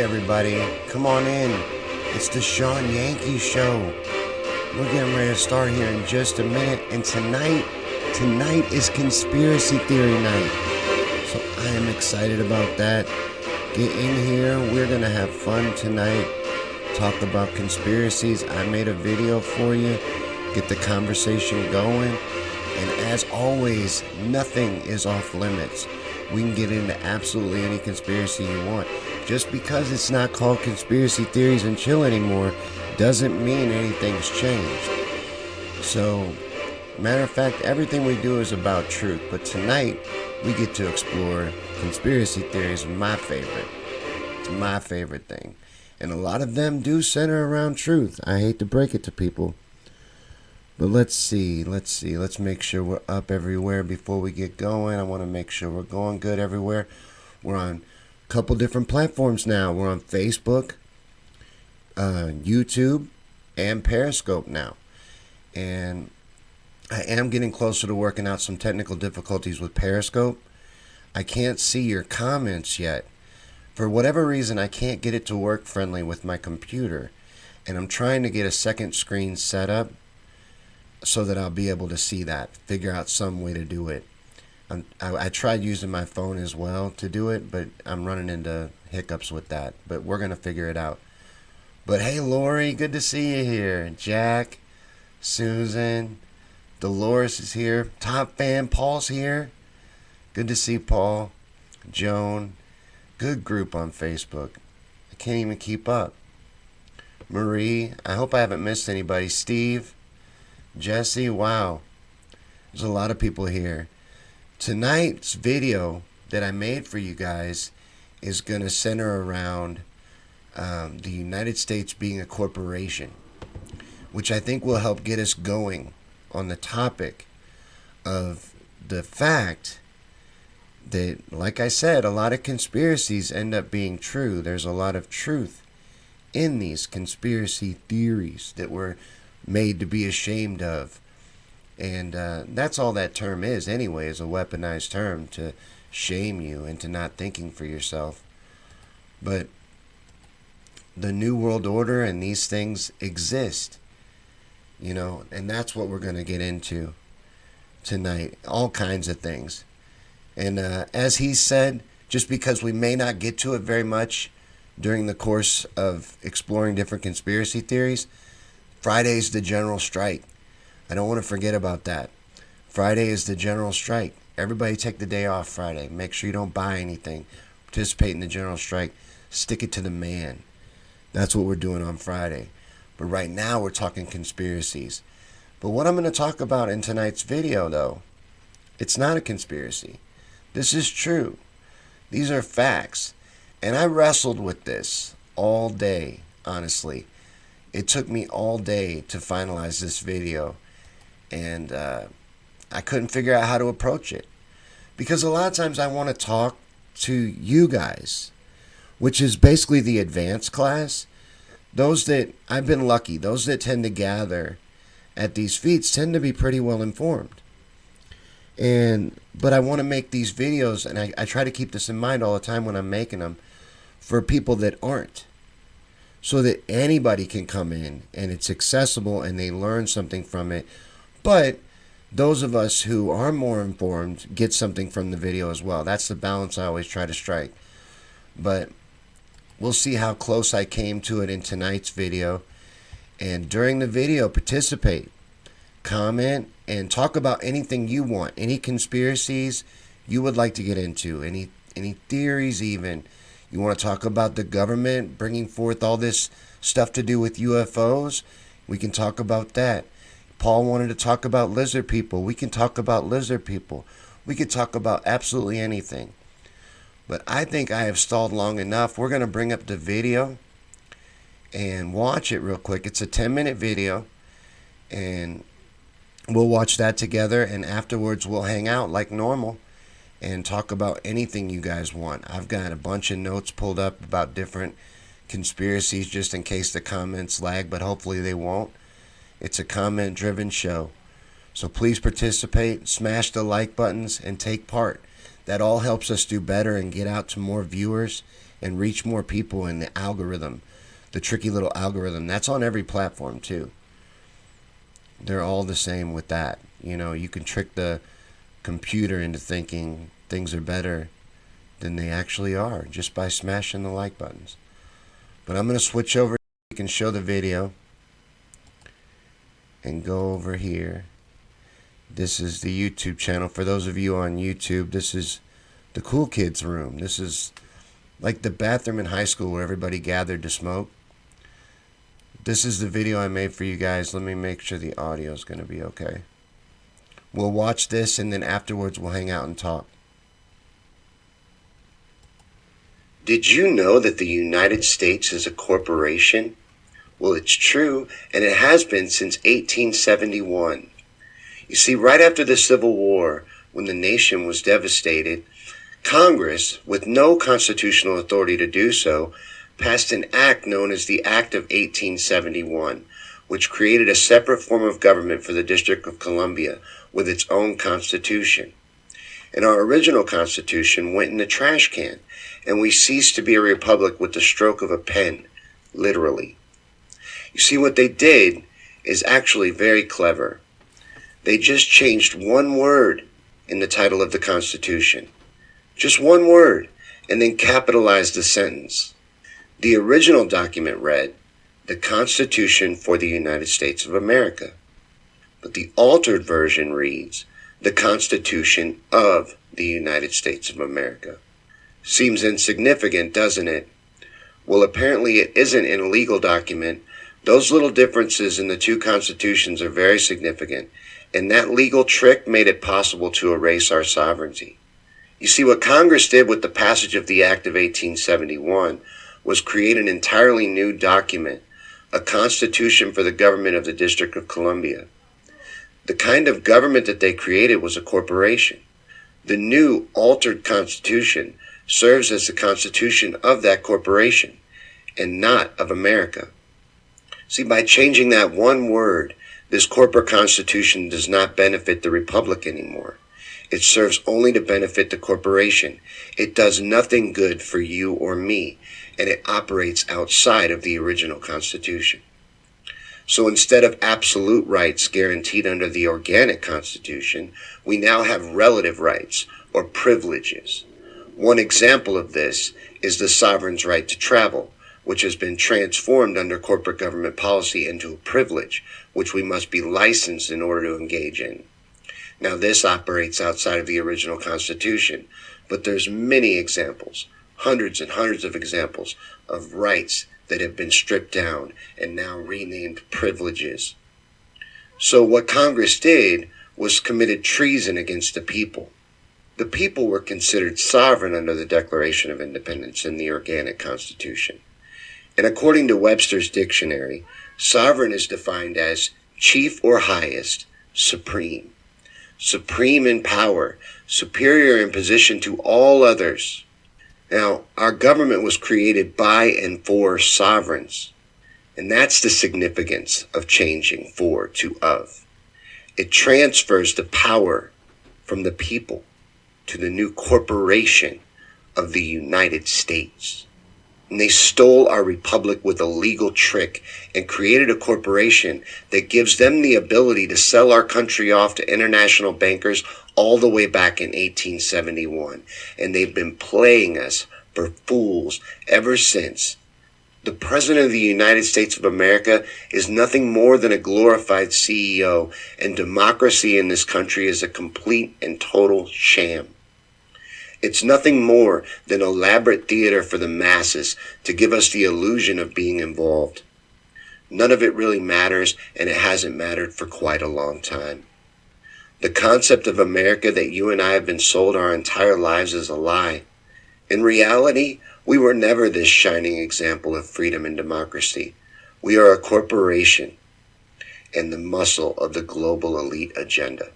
everybody. Come on in. It's the Shawn Yankey Show. We're getting ready to start here in just a minute. And tonight is conspiracy theory night. So I am excited about that. Get in here. We're going to have fun tonight. Talk about conspiracies. I made a video for you. Get the conversation going. And as always, nothing is off limits. We can get into absolutely any conspiracy you want. Just because it's not called conspiracy theories and chill anymore doesn't mean anything's changed. So, matter of fact, everything we do is about truth. But tonight, we get to explore conspiracy theories, my favorite. It's my favorite thing. And a lot of them do center around truth. I hate to break it to people. But let's see. Let's make sure we're up everywhere before we get going. I want to make sure we're going good everywhere. We're on a couple different platforms now. We're on Facebook, YouTube, and Periscope now. And I am getting closer to working out some technical difficulties with Periscope. I can't see your comments yet. For whatever reason, I can't get it to work friendly with my computer. And I'm trying to get a second screen set up so that I'll be able to see that, figure out some way to do it. I tried using my phone as well to do it, but I'm running into hiccups with that. But we're going to figure it out. But hey, Lori, good to see you here. Jack, Susan, Dolores is here. Top fan, Paul's here. Good to see Paul. Joan. Good group on Facebook. I can't even keep up. Marie, I hope I haven't missed anybody. Steve. Jesse, wow. There's a lot of people here. Tonight's video that I made for you guys is going to center around the United States being a corporation, which I think will help get us going on the topic of the fact that, like I said, a lot of conspiracies end up being true. There's a lot of truth in these conspiracy theories that we're made to be ashamed of. And that's all that term is anyway, is a weaponized term to shame you into not thinking for yourself. But the New World Order and these things exist, you know, and that's what we're going to get into tonight. All kinds of things. And as he said, just because we may not get to it very much during the course of exploring different conspiracy theories, Friday's the general strike. I don't want to forget about that. Friday is the general strike. Everybody take the day off Friday. Make sure you don't buy anything. Participate in the general strike. Stick it to the man. That's what we're doing on Friday. But right now we're talking conspiracies. But what I'm going to talk about in tonight's video, though, it's not a conspiracy. This is true. These are facts. And I wrestled with this all day, honestly. It took me all day to finalize this video, and I couldn't figure out how to approach it. Because a lot of times I want to talk to you guys, which is basically the advanced class. Those that, I've been lucky, those that tend to gather at these feats tend to be pretty well informed. But I want to make these videos, and I try to keep this in mind all the time when I'm making them, for people that aren't. So that anybody can come in and it's accessible and they learn something from it. But those of us who are more informed get something from the video as well. That's the balance I always try to strike. But we'll see how close I came to it in tonight's video. And during the video, participate, comment, and talk about anything you want. Any conspiracies you would like to get into. Any theories even. You want to talk about the government bringing forth all this stuff to do with UFOs? We can talk about that. Paul wanted to talk about lizard people. We can talk about lizard people. We could talk about absolutely anything. But I think I have stalled long enough. We're going to bring up the video and watch it real quick. It's a 10-minute video. And we'll watch that together. And afterwards, we'll hang out like normal and talk about anything you guys want. I've got a bunch of notes pulled up about different conspiracies just in case the comments lag, but hopefully they won't. It's a comment-driven show. So please participate, smash the like buttons, and take part. That all helps us do better and get out to more viewers and reach more people in the algorithm, the tricky little algorithm. That's on every platform too. They're all the same with that. You can trick the computer into thinking things are better than they actually are just by smashing the like buttons. But I'm going to switch over. You can show the video and go over here. This is the YouTube channel. For those of you on YouTube, this is the cool kids room. This is like the bathroom in high school where everybody gathered to smoke. This is the video I made for you guys. Let me make sure the audio is going to be okay. We'll watch this, and then afterwards we'll hang out and talk. Did you know that the United States is a corporation? Well, it's true, and it has been since 1871. You see, right after the Civil War, when the nation was devastated, Congress, with no constitutional authority to do so, passed an act known as the Act of 1871, which created a separate form of government for the District of Columbia with its own constitution. And our original constitution went in the trash can, and we ceased to be a republic with the stroke of a pen, literally. You see, what they did is actually very clever. They just changed one word in the title of the Constitution. Just one word, and then capitalized the sentence. The original document read, "The Constitution for the United States of America." But the altered version reads, "The Constitution of the United States of America." Seems insignificant, doesn't it? Well, apparently it isn't in a legal document. Those little differences in the two constitutions are very significant, and that legal trick made it possible to erase our sovereignty. You see, what Congress did with the passage of the Act of 1871 was create an entirely new document, a constitution for the government of the District of Columbia. The kind of government that they created was a corporation. The new altered constitution serves as the constitution of that corporation and not of America. See, by changing that one word, this corporate constitution does not benefit the republic anymore. It serves only to benefit the corporation. It does nothing good for you or me, and it operates outside of the original constitution. So instead of absolute rights guaranteed under the organic constitution, we now have relative rights or privileges. One example of this is the sovereign's right to travel, which has been transformed under corporate government policy into a privilege, which we must be licensed in order to engage in. Now, this operates outside of the original Constitution, but there's many examples, hundreds and hundreds of examples of rights that have been stripped down and now renamed privileges. So what Congress did was committed treason against the people. The people were considered sovereign under the Declaration of Independence in the organic Constitution. And according to Webster's dictionary, sovereign is defined as chief or highest, supreme. Supreme in power, superior in position to all others. Now, our government was created by and for sovereigns. And that's the significance of changing for to of. It transfers the power from the people to the new corporation of the United States. And they stole our republic with a legal trick and created a corporation that gives them the ability to sell our country off to international bankers all the way back in 1871. And they've been playing us for fools ever since. The President of the United States of America is nothing more than a glorified CEO, and democracy in this country is a complete and total sham. It's nothing more than elaborate theater for the masses to give us the illusion of being involved. None of it really matters, and it hasn't mattered for quite a long time. The concept of America that you and I have been sold our entire lives is a lie. In reality, we were never this shining example of freedom and democracy. We are a corporation and the muscle of the global elite agenda.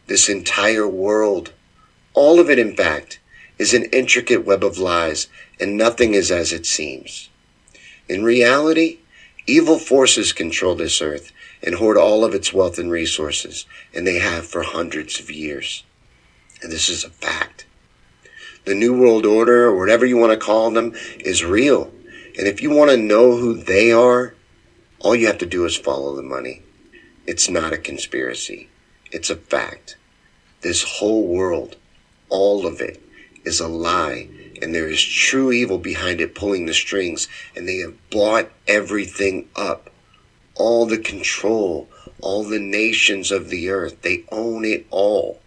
This entire world, all of it, in fact, is an intricate web of lies, and nothing is as it seems. In reality, evil forces control this earth and hoard all of its wealth and resources, and they have for hundreds of years. And this is a fact. The New World Order, or whatever you want to call them, is real. And if you want to know who they are, all you have to do is follow the money. It's not a conspiracy. It's a fact. This whole world, all of it, is a lie. And there is true evil behind it pulling the strings. And they have bought everything up. All the control, all the nations of the earth, they own it all.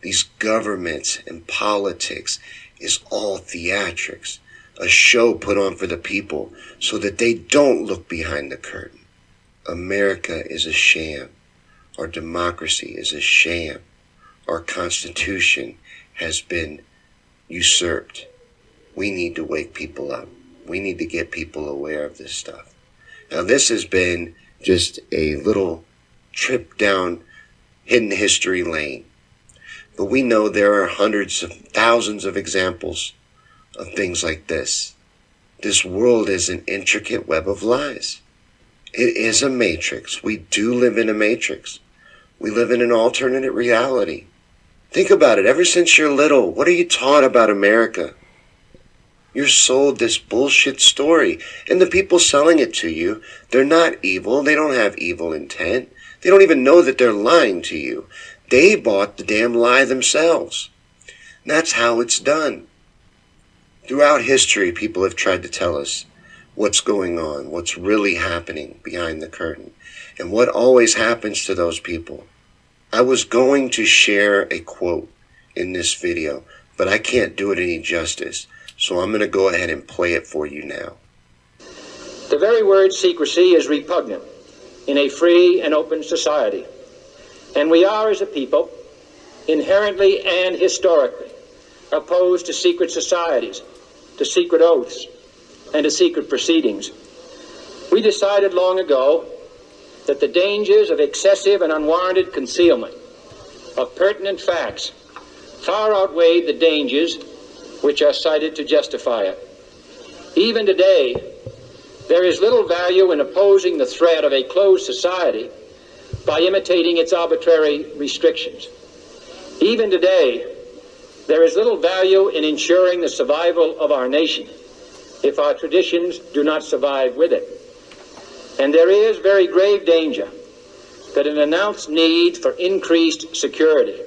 These governments and politics is all theatrics. A show put on for the people so that they don't look behind the curtain. America is a sham. Our democracy is a sham. Our Constitution has been usurped. We need to wake people up. We need to get people aware of this stuff. Now, this has been just a little trip down hidden history lane. But we know there are hundreds of thousands of examples of things like this. This world is an intricate web of lies. It is a matrix. We do live in a matrix. We live in an alternate reality. Think about it. Ever since you're little, what are you taught about America? You're sold this bullshit story. And the people selling it to you, they're not evil. They don't have evil intent. They don't even know that they're lying to you. They bought the damn lie themselves. And that's how it's done. Throughout history, people have tried to tell us what's going on, what's really happening behind the curtain, and what always happens to those people. I was going to share a quote in this video, but I can't do it any justice, so I'm going to go ahead and play it for you now. The very word secrecy is repugnant in a free and open society. And we are, as a people, inherently and historically opposed to secret societies, to secret oaths, and to secret proceedings. We decided long ago that the dangers of excessive and unwarranted concealment of pertinent facts far outweighed the dangers which are cited to justify it. Even today, there is little value in opposing the threat of a closed society by imitating its arbitrary restrictions. Even today, there is little value in ensuring the survival of our nation if our traditions do not survive with it. And there is very grave danger that an announced need for increased security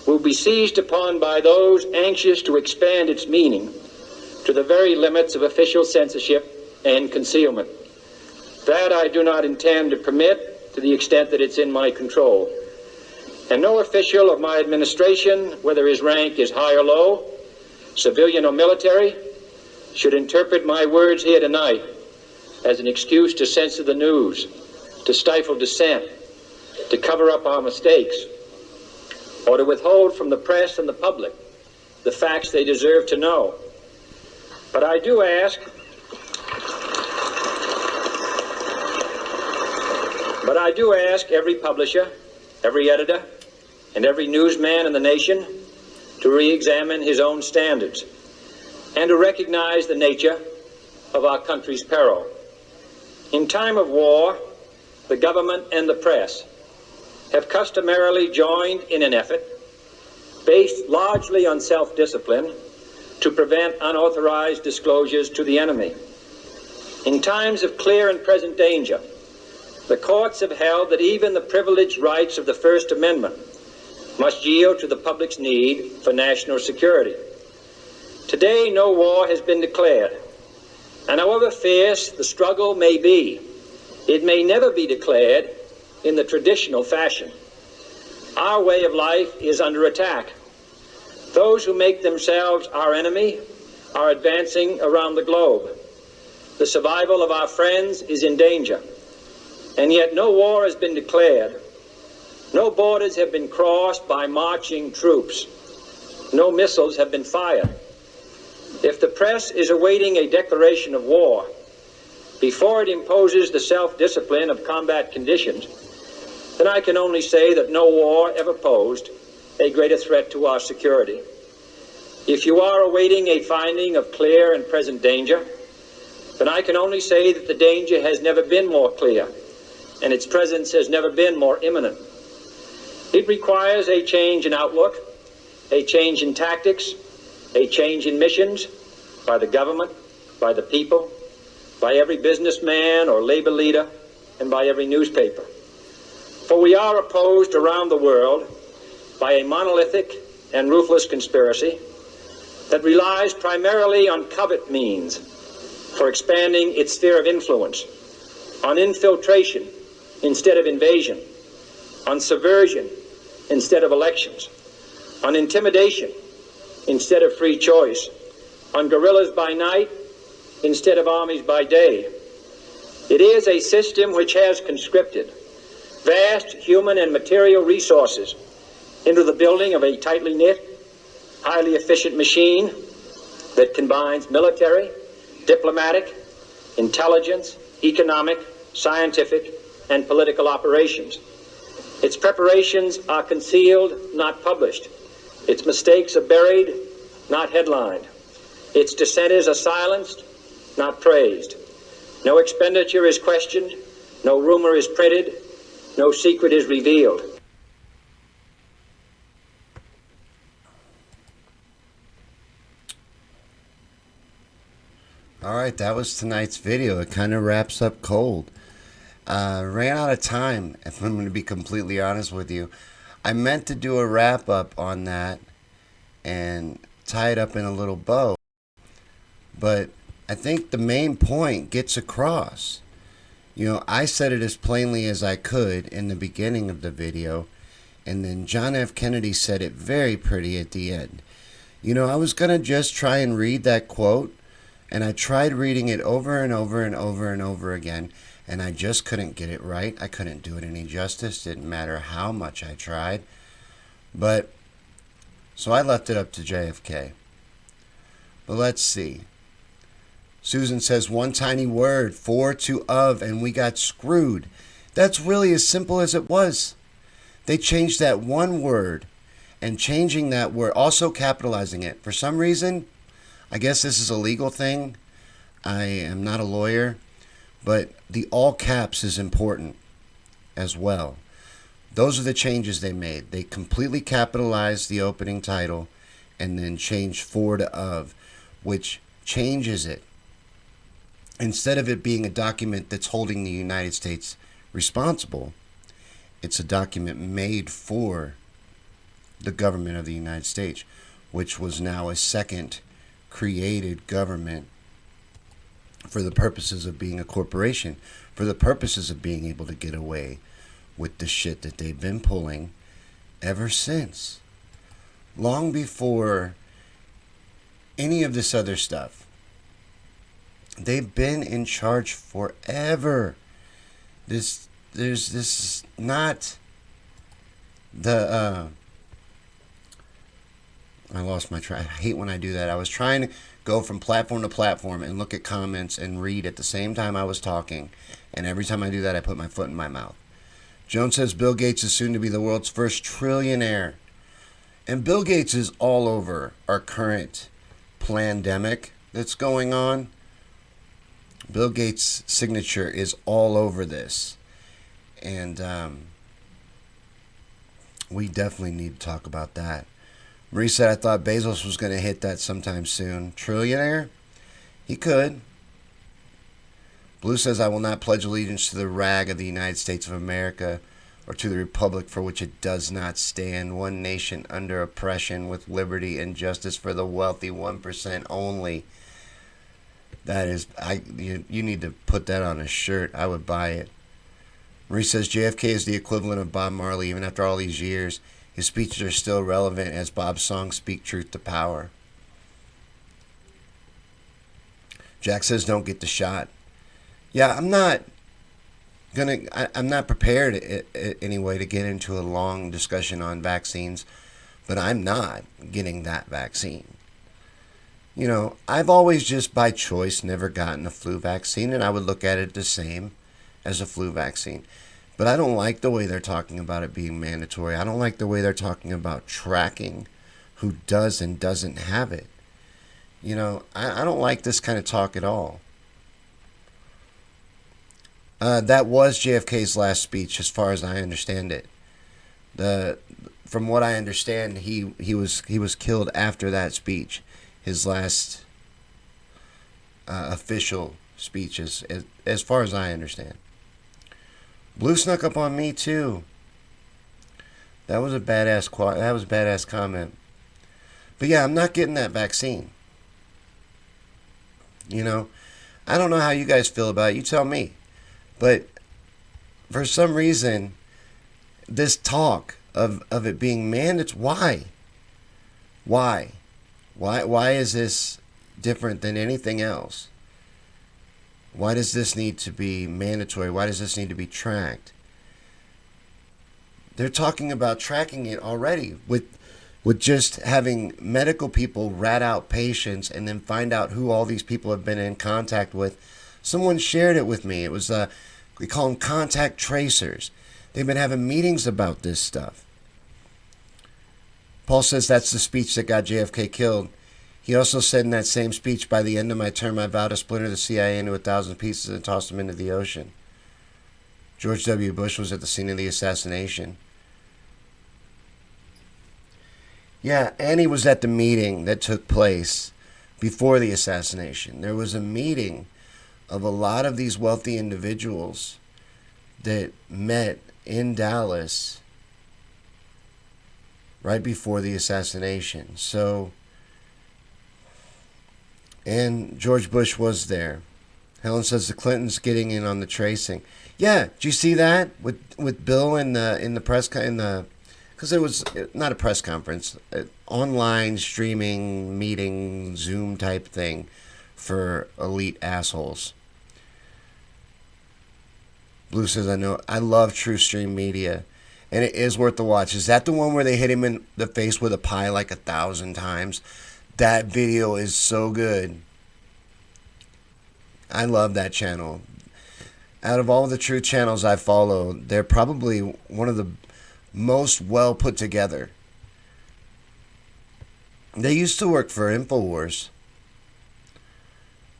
will be seized upon by those anxious to expand its meaning to the very limits of official censorship and concealment. That I do not intend to permit to the extent that it's in my control. And no official of my administration, whether his rank is high or low, civilian or military, should interpret my words here tonight as an excuse to censor the news, to stifle dissent, to cover up our mistakes, or to withhold from the press and the public the facts they deserve to know. But I do ask every publisher, every editor, and every newsman in the nation to re-examine his own standards and to recognize the nature of our country's peril. In time of war, the government and the press have customarily joined in an effort based largely on self-discipline to prevent unauthorized disclosures to the enemy. In times of clear and present danger, the courts have held that even the privileged rights of the First Amendment must yield to the public's need for national security. Today, no war has been declared, and however fierce the struggle may be, it may never be declared in the traditional fashion. Our way of life is under attack. Those who make themselves our enemy are advancing around the globe. The survival of our friends is in danger. And yet no war has been declared. No borders have been crossed by marching troops. No missiles have been fired. If the press is awaiting a declaration of war before it imposes the self-discipline of combat conditions, then I can only say that no war ever posed a greater threat to our security. If you are awaiting a finding of clear and present danger, then I can only say that the danger has never been more clear, and its presence has never been more imminent. It requires a change in outlook, a change in tactics, a change in missions by the government, by the people, by every businessman or labor leader, and by every newspaper. For we are opposed around the world by a monolithic and ruthless conspiracy that relies primarily on covert means for expanding its sphere of influence, on infiltration instead of invasion, on subversion instead of elections, on intimidation instead of free choice, on guerrillas by night instead of armies by day. It is a system which has conscripted vast human and material resources into the building of a tightly knit, highly efficient machine that combines military, diplomatic, intelligence, economic, scientific, and political operations. Its preparations are concealed, not published. Its mistakes are buried, not headlined. Its dissenters are silenced, not praised. No expenditure is questioned, no rumor is printed, no secret is revealed. Alright, that was tonight's video. It kind of wraps up cold. Ran out of time, if I'm going to be completely honest with you. I meant to do a wrap up on that and tie it up in a little bow, but I think the main point gets across. You know, I said it as plainly as I could in the beginning of the video, and then John F. Kennedy said it very pretty at the end. You know, I was going to just try and read that quote, and I tried reading it over and over and over and over again, and I just couldn't get it right. I couldn't do it any justice. Didn't matter how much I tried. But, so I left it up to JFK. But let's see. Susan says, one tiny word, for to of, and we got screwed. That's really as simple as it was. They changed that one word, and changing that word, also capitalizing it. For some reason, I guess this is a legal thing. I am not a lawyer, but the all caps is important as well. Those are the changes they made. They completely capitalized the opening title and then changed for to of, which changes it. Instead of it being a document that's holding the United States responsible, it's a document made for the government of the United States, which was now a second created government for the purposes of being a corporation, for the purposes of being able to get away with the shit that they've been pulling ever since. Long before any of this other stuff. They've been in charge forever. This is not the I lost my track. I hate when I do that. I was trying to go from platform to platform and look at comments and read at the same time I was talking. And every time I do that, I put my foot in my mouth. Joan says Bill Gates is soon to be the world's first trillionaire. And Bill Gates is all over our current plandemic that's going on. Bill Gates' signature is all over this. And we definitely need to talk about that. Marie said, I thought Bezos was going to hit that sometime soon. Trillionaire? He could. Blue says, I will not pledge allegiance to the rag of the United States of America or to the republic for which it does not stand. One nation under oppression with liberty and justice for the wealthy 1% only. That is, you need to put that on a shirt. I would buy it. Marie says, JFK is the equivalent of Bob Marley. Even after all these years, his speeches are still relevant as Bob's songs speak truth to power. Jack says, don't get the shot. Yeah, I'm not prepared anyway to get into a long discussion on vaccines, but I'm not getting that vaccine. You know, I've always just by choice never gotten a flu vaccine, and I would look at it the same as a flu vaccine. But I don't like the way they're talking about it being mandatory. I don't like the way they're talking about tracking who does and doesn't have it. You know, I don't like this kind of talk at all. That was JFK's last speech, as far as I understand it. From what I understand, he was killed after that speech. his last official speeches, as far as I understand. Blue snuck up on me too. That was a badass comment. But yeah, I'm not getting that vaccine. You know, I don't know how you guys feel about it. You tell me. But for some reason, this talk of it being mandatory, why? Why is this different than anything else? Why does this need to be mandatory? Why does this need to be tracked? They're talking about tracking it already with just having medical people rat out patients and then find out who all these people have been in contact with. Someone shared it with me. It was, we call them contact tracers. They've been having meetings about this stuff. Paul says that's the speech that got JFK killed. He also said in that same speech, by the end of my term, I vow to splinter the CIA into 1,000 pieces and toss them into the ocean. George W. Bush was at the scene of the assassination. Yeah, and he was at the meeting that took place before the assassination. There was a meeting of a lot of these wealthy individuals that met in Dallas right before the assassination. So, and George Bush was there. Helen says the Clintons getting in on the tracing. Yeah, did you see that with Bill in the press because it was not a press conference, online streaming meeting Zoom type thing for elite assholes. Blue says I love True Stream Media, and it is worth the watch. Is that the one where they hit him in the face with a pie like 1,000 times? That video is so good. I love that channel. Out of all the True channels I follow, they're probably one of the most well put together. They used to work for InfoWars.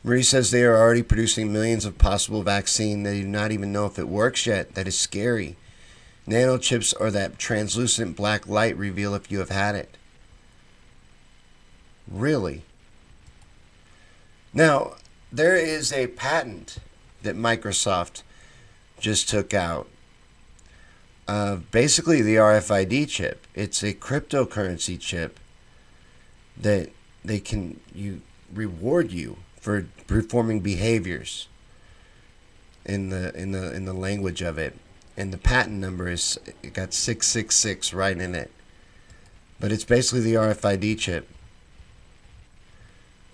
Marie says they are already producing millions of possible vaccine. They do not even know if it works yet. That is scary. Nanochips or that translucent black light reveal if you have had it. Really? Now, there is a patent that Microsoft just took out of basically the RFID chip. It's a cryptocurrency chip that they can reward you for performing behaviors in the language of it. And the patent number it got 666 right in it. But it's basically the RFID chip.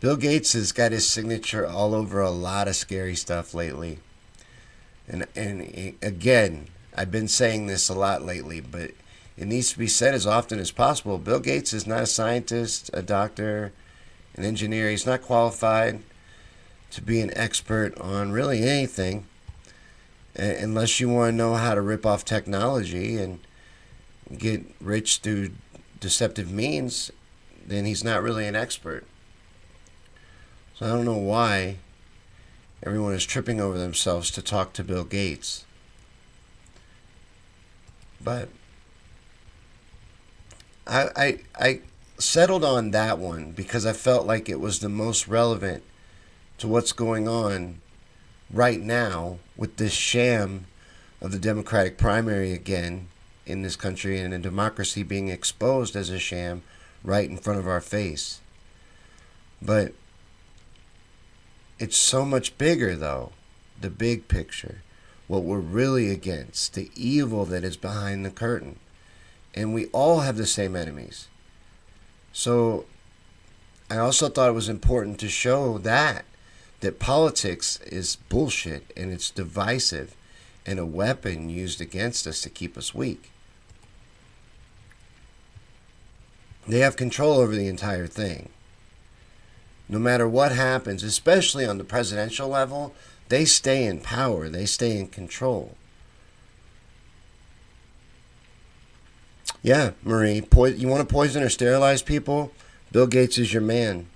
Bill Gates has got his signature all over a lot of scary stuff lately. And again, I've been saying this a lot lately, but it needs to be said as often as possible. Bill Gates is not a scientist, a doctor, an engineer. He's not qualified to be an expert on really anything, unless you want to know how to rip off technology and get rich through deceptive means. Then he's not really an expert. So I don't know why everyone is tripping over themselves to talk to Bill Gates. But I settled on that one because I felt like it was the most relevant to what's going on right now with this sham of the Democratic primary again in this country, and a democracy being exposed as a sham right in front of our face. But it's so much bigger, though, the big picture, what we're really against, the evil that is behind the curtain. And we all have the same enemies. So I also thought it was important to show that politics is bullshit and it's divisive and a weapon used against us to keep us weak. They have control over the entire thing. No matter what happens, especially on the presidential level, they stay in power. They stay in control. Yeah, Marie, you want to poison or sterilize people? Bill Gates is your man.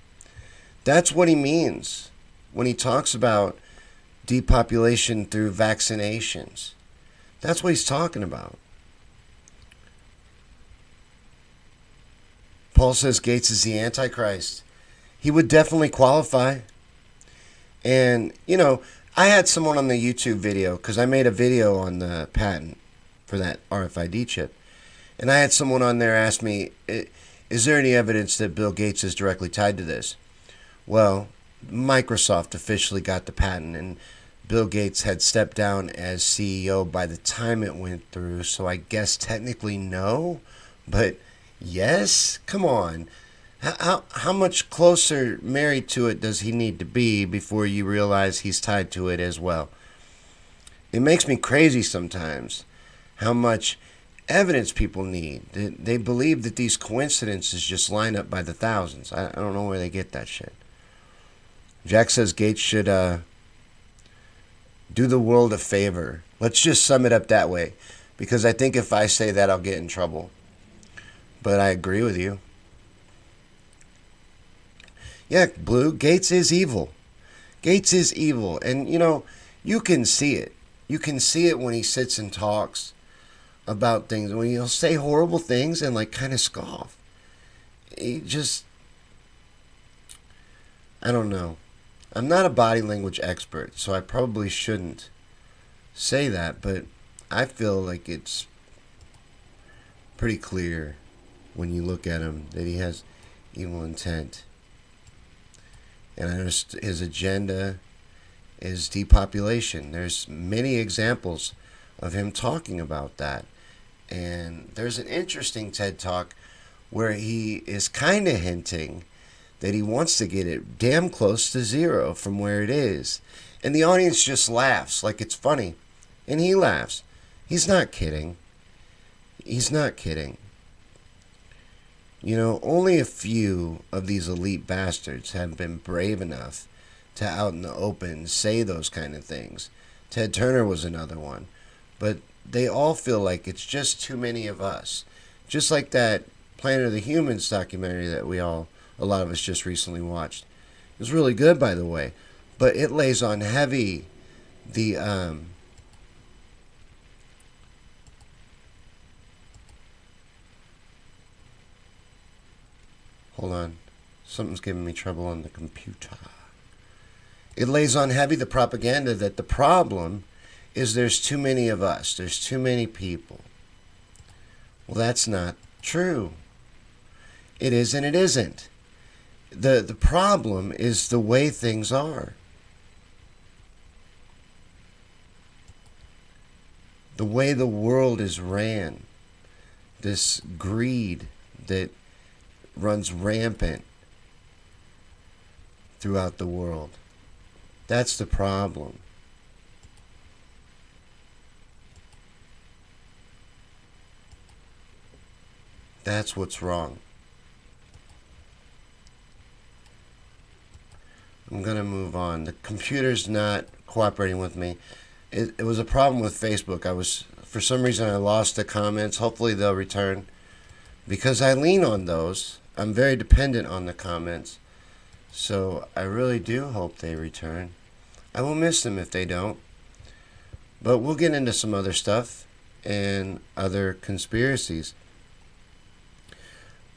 That's what he means when he talks about depopulation through vaccinations. That's what he's talking about. Paul says Gates is the Antichrist. he would definitely qualify. And, I had someone on the YouTube video, because I made a video on the patent for that RFID chip. And I had someone on there ask me, is there any evidence that Bill Gates is directly tied to this? Well, Microsoft officially got the patent, and Bill Gates had stepped down as CEO by the time it went through, so I guess technically no, but yes? Come on. How much closer married to it does he need to be before you realize he's tied to it as well? It makes me crazy sometimes how much evidence people need. They believe that these coincidences just line up by the thousands. I don't know where they get that shit. Jack says Gates should do the world a favor. Let's just sum it up that way, because I think if I say that, I'll get in trouble. But I agree with you. Yeah, Blue, Gates is evil. Gates is evil. And, you can see it. You can see it when he sits and talks about things. When he'll say horrible things and, kind of scoff. He just... I don't know. I'm not a body language expert, so I probably shouldn't say that. But I feel like it's pretty clear when you look at him that he has evil intent. And his agenda is depopulation. There's many examples of him talking about that. And there's an interesting TED Talk where he is kind of hinting that he wants to get it damn close to zero from where it is. And the audience just laughs like it's funny. And he laughs. He's not kidding. He's not kidding. Only a few of these elite bastards have been brave enough to out in the open say those kind of things. Ted Turner was another one. But they all feel like it's just too many of us. Just like that Planet of the Humans documentary that a lot of us just recently watched. It was really good, by the way. But it lays on heavy the hold on. Something's giving me trouble on the computer. It lays on heavy the propaganda that the problem is there's too many of us. There's too many people. Well, that's not true. It is and it isn't. The problem is the way things are. The way the world is ran. This greed that runs rampant throughout the world. That's the problem. That's what's wrong. I'm going to move on. The computer's not cooperating with me. It was a problem with Facebook. For some reason, I lost the comments. Hopefully they'll return. Because I lean on those. I'm very dependent on the comments. So I really do hope they return. I will miss them if they don't. But we'll get into some other stuff and other conspiracies.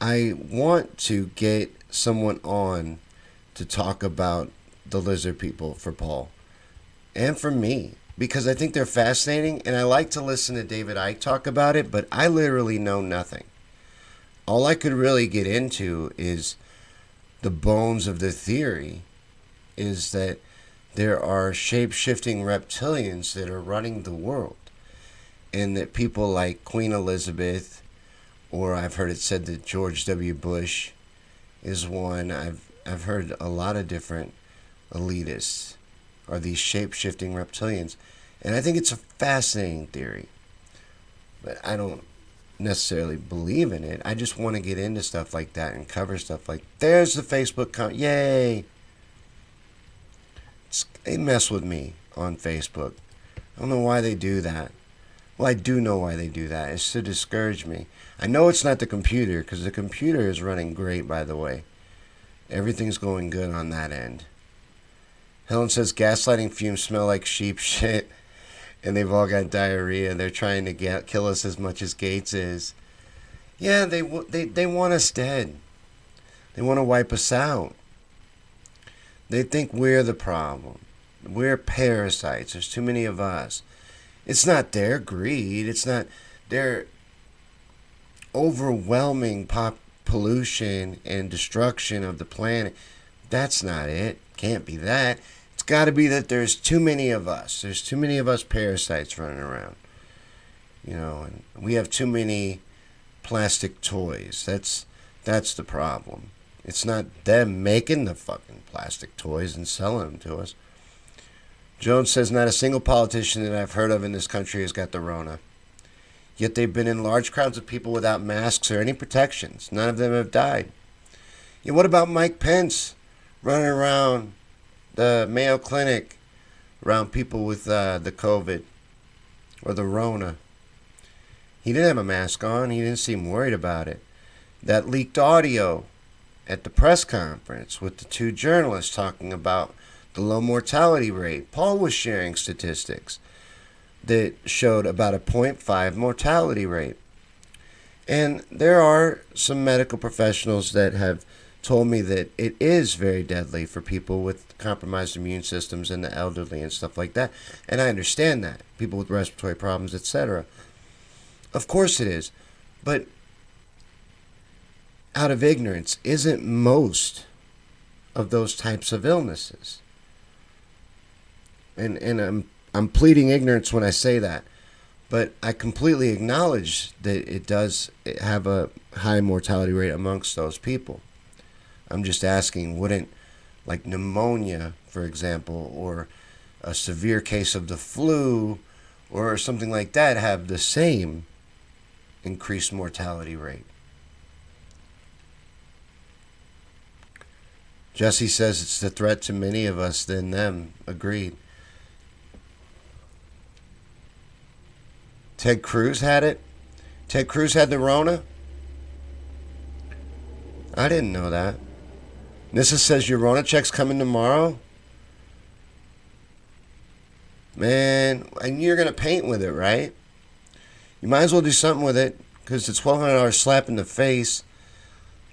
I want to get someone on to talk about the lizard people for Paul and for me, because I think they're fascinating, and I like to listen to David Icke talk about it, but I literally know nothing. All I could really get into is the bones of the theory is that there are shape-shifting reptilians that are running the world, and that people like Queen Elizabeth, or I've heard it said that George W. Bush is one. I've heard a lot of different elitists are these shape-shifting reptilians. And I think it's a fascinating theory. But I don't necessarily believe in it. I just want to get into stuff like that and cover stuff like, there's the Facebook comment. Yay! They mess with me on Facebook. I don't know why they do that. Well, I do know why they do that. It's to discourage me. I know it's not the computer, because the computer is running great, by the way. Everything's going good on that end. Helen says gaslighting fumes smell like sheep shit, and they've all got diarrhea. They're trying to kill us as much as Gates is. Yeah, they want us dead. They want to wipe us out. They think we're the problem. We're parasites. There's too many of us. It's not their greed. It's not their overwhelming pollution and destruction of the planet. That's not it. Can't be that. It's got to be that there's too many of us. There's too many of us parasites running around. And we have too many plastic toys. That's the problem. It's not them making the fucking plastic toys and selling them to us. Jones says not a single politician that I've heard of in this country has got the Rona. Yet they've been in large crowds of people without masks or any protections. None of them have died. What about Mike Pence running around the Mayo Clinic around people with the COVID or the Rona? He didn't have a mask on. He didn't seem worried about it. That leaked audio at the press conference with the two journalists talking about the low mortality rate. Paul was sharing statistics that showed about a 0.5 mortality rate. And there are some medical professionals that have told me that it is very deadly for people with compromised immune systems and the elderly and stuff like that. And I understand that. People with respiratory problems, etc. Of course it is. But out of ignorance, isn't most of those types of illnesses? And I'm pleading ignorance when I say that, but I completely acknowledge that it does have a high mortality rate amongst those people. I'm just asking, wouldn't like pneumonia, for example, or a severe case of the flu or something like that have the same increased mortality rate? Jesse says it's the threat to many of us than them. Agreed. Ted Cruz had it? Ted Cruz had the Rona? I didn't know that. Nissa says your Rona check's coming tomorrow? Man, and you're going to paint with it, right? You might as well do something with it, because the $1,200 slap in the face,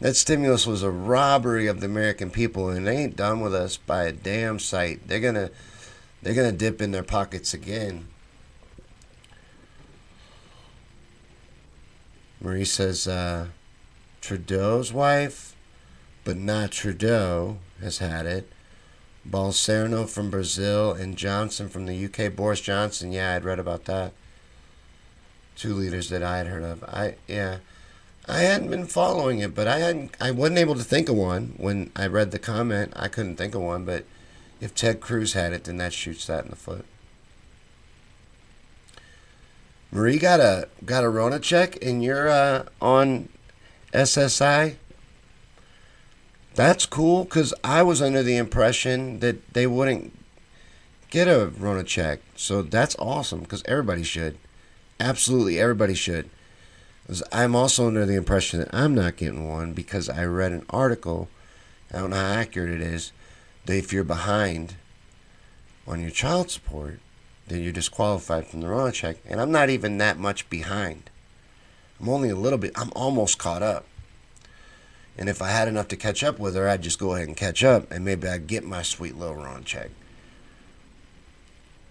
that stimulus was a robbery of the American people, and they ain't done with us by a damn sight. They're gonna dip in their pockets again. Marie says Trudeau's wife, but not Trudeau, has had it. Bolsonaro from Brazil and Johnson from the UK. Boris Johnson, yeah, I'd read about that. Two leaders that I had heard of. I hadn't been following it, but I wasn't able to think of one when I read the comment. I couldn't think of one, but if Ted Cruz had it, then that shoots that in the foot. Marie got a Rona check, and you're on SSI. That's cool, because I was under the impression that they wouldn't get a Rona check. So that's awesome, because everybody should. Absolutely, everybody should. I'm also under the impression that I'm not getting one because I read an article, I don't know how accurate it is, that if you're behind on your child support, then you're disqualified from the Rona check. And I'm not even that much behind. I'm only a little bit, I'm almost caught up. And if I had enough to catch up with her, I'd just go ahead and catch up, and maybe I'd get my sweet little Rona check.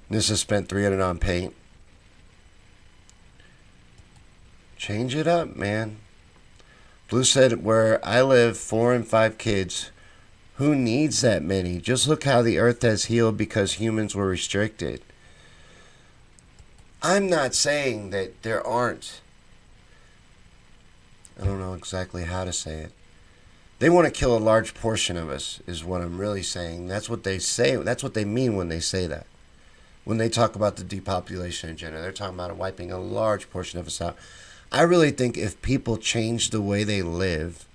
Nissa spent $300 on paint. Change it up, man. Blue said, where I live, 4 and 5 kids. Who needs that many? Just look how the earth has healed because humans were restricted. I'm not saying that there aren't. I don't know exactly how to say it. They want to kill a large portion of us, is what I'm really saying. That's what they say. That's what they mean when they say that. When they talk about the depopulation agenda, they're talking about wiping a large portion of us out. I really think if people change the way they live,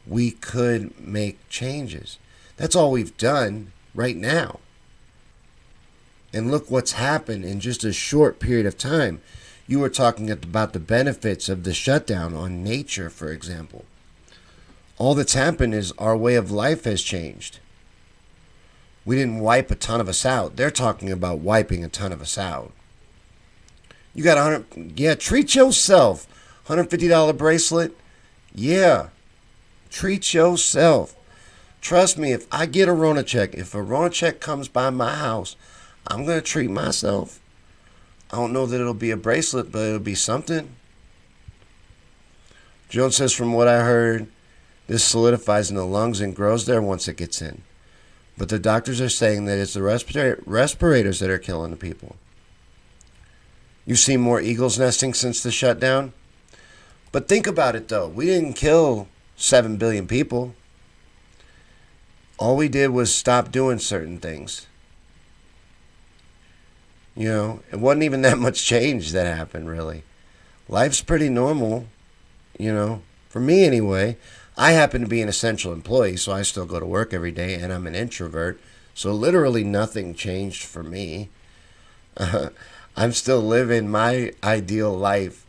we could make changes. That's all we've done right now. And look what's happened in just a short period of time. You were talking about the benefits of the shutdown on nature, for example. All that's happened is our way of life has changed. We didn't wipe a ton of us out. They're talking about wiping a ton of us out. You got treat yourself. $150 bracelet. Yeah. Treat yourself. Trust me, if I get a Rona check, if a Rona check comes by my house, I'm going to treat myself. I don't know that it'll be a bracelet, but it'll be something. Jones says, from what I heard, this solidifies in the lungs and grows there once it gets in. But the doctors are saying that it's the respirators that are killing the people. You've seen more eagles nesting since the shutdown? But think about it, though. We didn't kill 7 billion people. All we did was stop doing certain things. You know, it wasn't even that much change that happened, really. Life's pretty normal, you know, for me anyway. I happen to be an essential employee, so I still go to work every day, and I'm an introvert. So literally nothing changed for me. I'm still living my ideal life.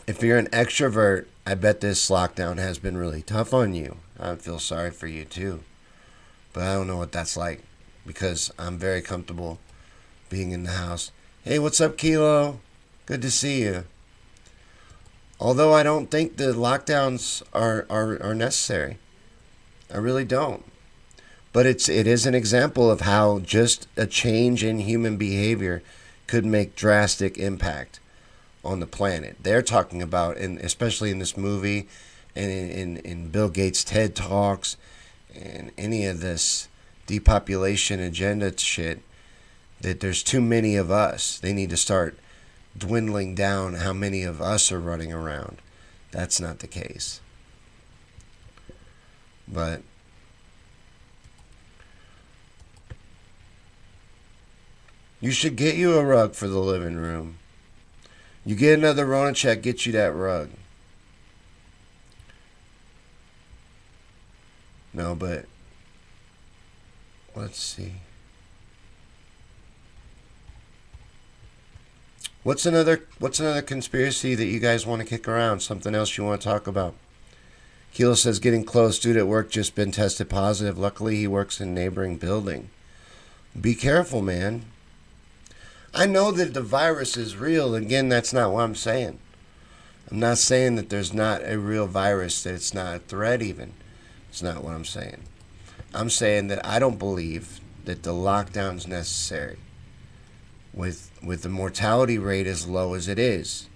If you're an extrovert, I bet this lockdown has been really tough on you. I feel sorry for you too. But I don't know what that's like because I'm very comfortable being in the house. Hey, what's up, Kilo? Good to see you. Although I don't think the lockdowns are necessary. I really don't. But it is an example of how just a change in human behavior could make drastic impact on the planet. They're talking about, and especially in this movie and in Bill Gates' TED Talks and any of this depopulation agenda shit, that there's too many of us. They need to start dwindling down how many of us are running around. That's not the case. But you should get you a rug for the living room. You get another Rona check, get you that rug. No, but let's see. What's another conspiracy that you guys want to kick around? Something else you want to talk about? Kilo says getting close. Dude at work just been tested positive. Luckily, he works in a neighboring building. Be careful, man. I know that the virus is real. Again, that's not what I'm saying. I'm not saying that there's not a real virus, that it's not a threat even. It's not what I'm saying. I'm saying that I don't believe that the lockdown's necessary with the mortality rate as low as it is.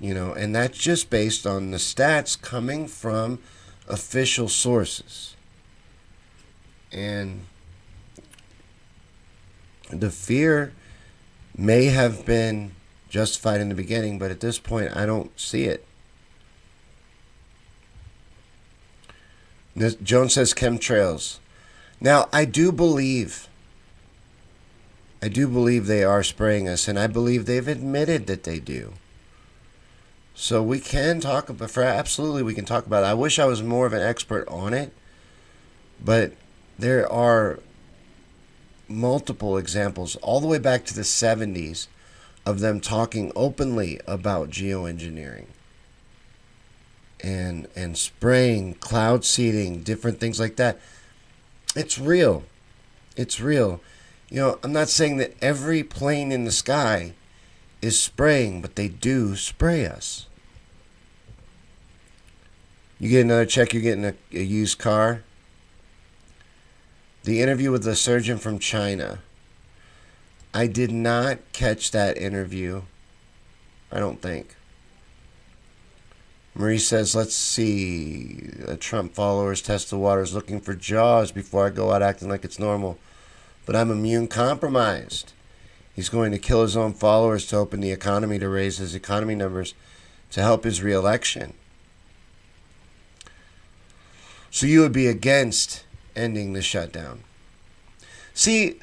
You know, and that's just based on the stats coming from official sources. And the fear may have been justified in the beginning, but at this point, I don't see it. Jones says chemtrails. Now, I do believe they are spraying us, and I believe they've admitted that they do. So we can talk about, absolutely we can talk about it. I wish I was more of an expert on it, but there are multiple examples all the way back to the 70s of them talking openly about geoengineering and spraying, cloud seeding, different things like that. It's real. It's real. You know, I'm not saying that every plane in the sky is spraying, but they do spray us. You get another check, you're getting a used car. The interview with the surgeon from China. I did not catch that interview. I don't think. Marie says, let's see. Trump followers test the waters looking for jaws before I go out acting like it's normal. But I'm immune compromised. He's going to kill his own followers to open the economy to raise his economy numbers to help his reelection. So you would be against ending the shutdown. See,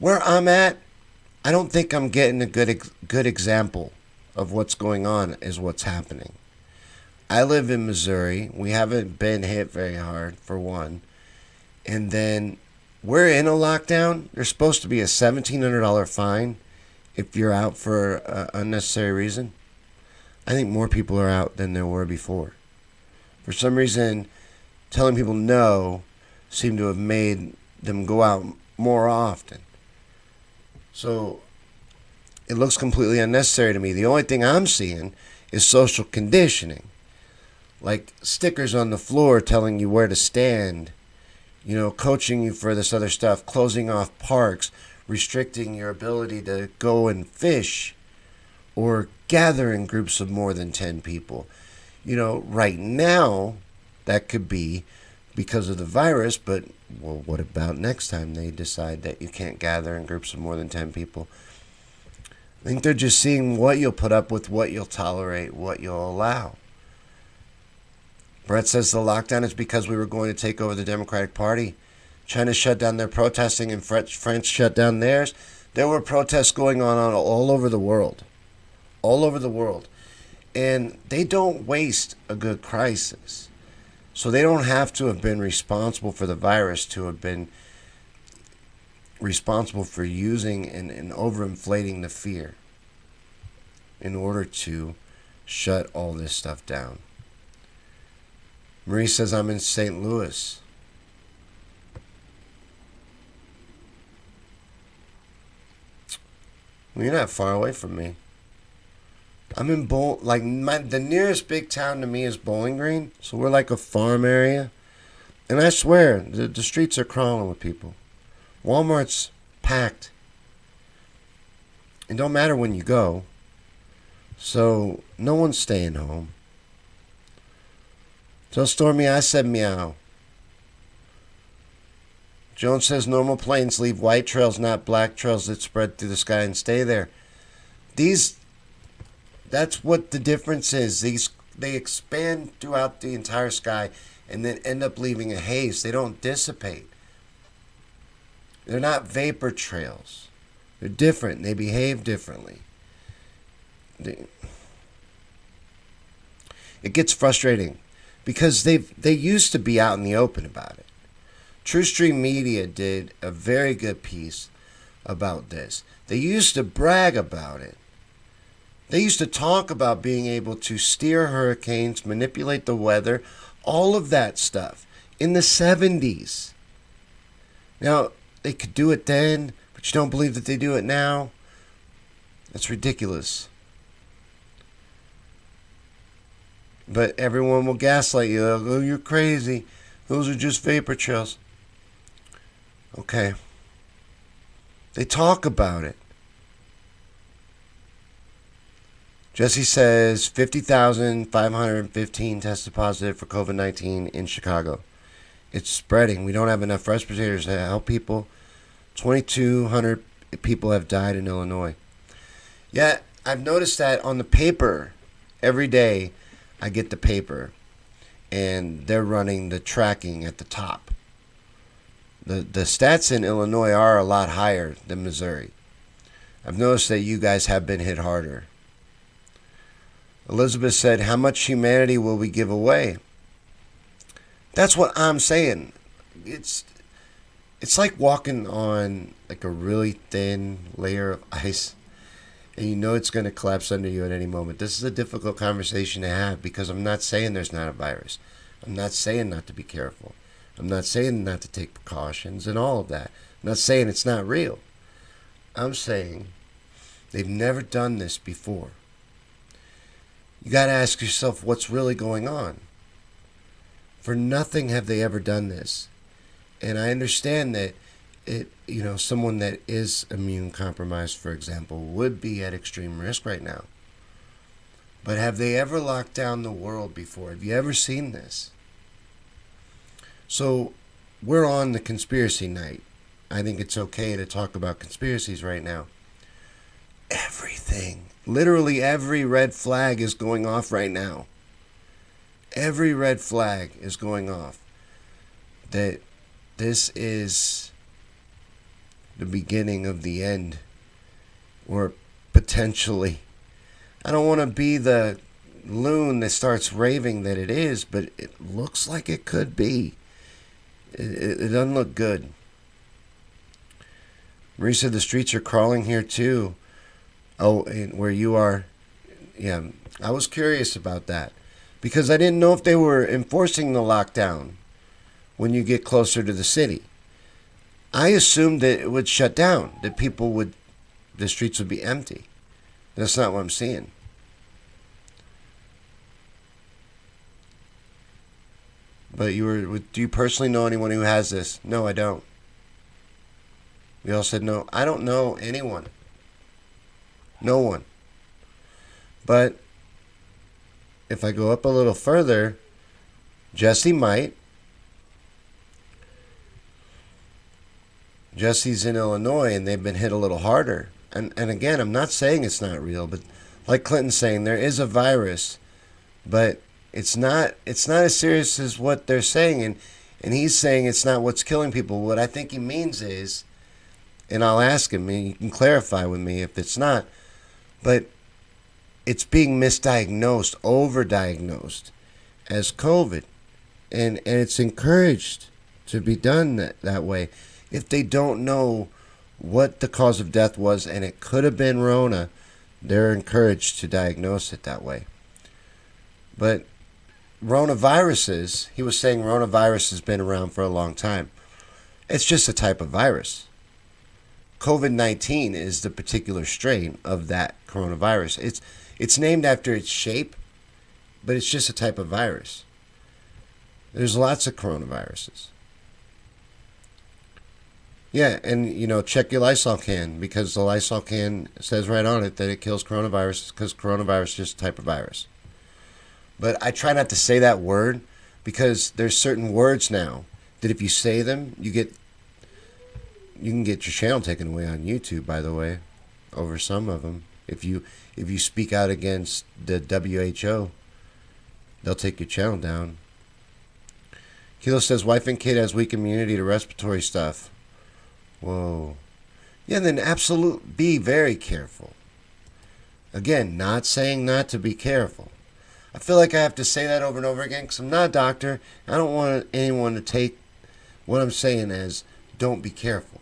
where I'm at, I don't think I'm getting a good example of what's going on is what's happening. I live in Missouri. We haven't been hit very hard, for one. And then we're in a lockdown. There's supposed to be a $1,700 fine if you're out for an unnecessary reason. I think more people are out than there were before. For some reason, telling people no seemed to have made them go out more often. So it looks completely unnecessary to me. The only thing I'm seeing is social conditioning. like stickers on the floor telling you where to stand, coaching you for this other stuff, closing off parks, restricting your ability to go and fish or gather in groups of more than 10 people. Right now, that could be because of the virus, but well, what about next time they decide that you can't gather in groups of more than 10 people? I think they're just seeing what you'll put up with, what you'll tolerate, what you'll allow. Brett says the lockdown is because we were going to take over the Democratic Party. China shut down their protesting and France shut down theirs. There were protests going on all over the world. All over the world. And they don't waste a good crisis. So they don't have to have been responsible for the virus to have been responsible for using and overinflating the fear in order to shut all this stuff down. Marie says, I'm in St. Louis. Well, you're not far away from me. I'm in the nearest big town to me is Bowling Green, so we're like a farm area. And I swear, the streets are crawling with people. Walmart's packed. It don't matter when you go. So no one's staying home. Tell Stormy I said meow. Jones says normal planes leave white trails, not black trails that spread through the sky and stay there. That's what the difference is. They expand throughout the entire sky and then end up leaving a haze. They don't dissipate. They're not vapor trails. They're different. They behave differently. It gets frustrating because they used to be out in the open about it. True Stream Media did a very good piece about this. They used to brag about it. They used to talk about being able to steer hurricanes, manipulate the weather, all of that stuff in the 70s. Now, they could do it then, but you don't believe that they do it now? That's ridiculous. But everyone will gaslight you. They'll go, oh, you're crazy. Those are just vapor trails. Okay. They talk about it. Jesse says 50,515 tested positive for COVID-19 in Chicago. It's spreading. We don't have enough respirators to help people. 2,200 people have died in Illinois. Yeah, I've noticed that on the paper. Every day I get the paper, and they're running the tracking at the top. The stats in Illinois are a lot higher than Missouri. I've noticed that you guys have been hit harder. Elizabeth said, how much humanity will we give away? That's what I'm saying. It's like walking on like a really thin layer of ice, and you know it's going to collapse under you at any moment. This is a difficult conversation to have because I'm not saying there's not a virus. I'm not saying not to be careful. I'm not saying not to take precautions and all of that. I'm not saying it's not real. I'm saying they've never done this before. You got to ask yourself what's really going on. For nothing have they ever done this. And I understand that someone that is immune compromised, for example, would be at extreme risk right now. But have they ever locked down the world before? Have you ever seen this? So we're on the conspiracy night. I think it's okay to talk about conspiracies right now. Everything. Literally every red flag is going off right now. Every red flag is going off. That this is the beginning of the end. Or potentially. I don't want to be the loon that starts raving that it is, but it looks like it could be. It doesn't look good. Marie said the streets are crawling here too. Oh, and where you are. Yeah, I was curious about that. Because I didn't know if they were enforcing the lockdown when you get closer to the city. I assumed that it would shut down. That the streets would be empty. That's not what I'm seeing. But do you personally know anyone who has this? No, I don't. We all said no. I don't know anyone. No one. But if I go up a little further, Jesse might. Jesse's in Illinois, and they've been hit a little harder. And again, I'm not saying it's not real, but like Clinton's saying, there is a virus, but it's not as serious as what they're saying. And he's saying it's not what's killing people. What I think he means is, and I'll ask him, and you can clarify with me if it's not, but it's being misdiagnosed, overdiagnosed as COVID. And it's encouraged to be done that way. If they don't know what the cause of death was and it could have been Rona, they're encouraged to diagnose it that way. But Ronaviruses, he was saying Ronavirus has been around for a long time. It's just a type of virus. COVID-19 is the particular strain of that coronavirus. It's named after its shape, but it's just a type of virus. There's lots of coronaviruses. Yeah, and check your Lysol can, because the Lysol can says right on it that it kills coronavirus, because coronavirus is just a type of virus. But I try not to say that word, because there's certain words now that if you say them, you can get your channel taken away on YouTube, by the way, over some of them. If you speak out against the WHO, they'll take your channel down. Kilo says, wife and kid has weak immunity to respiratory stuff. Whoa. Yeah, then be very careful. Again, not saying not to be careful. I feel like I have to say that over and over again because I'm not a doctor. I don't want anyone to take what I'm saying as don't be careful.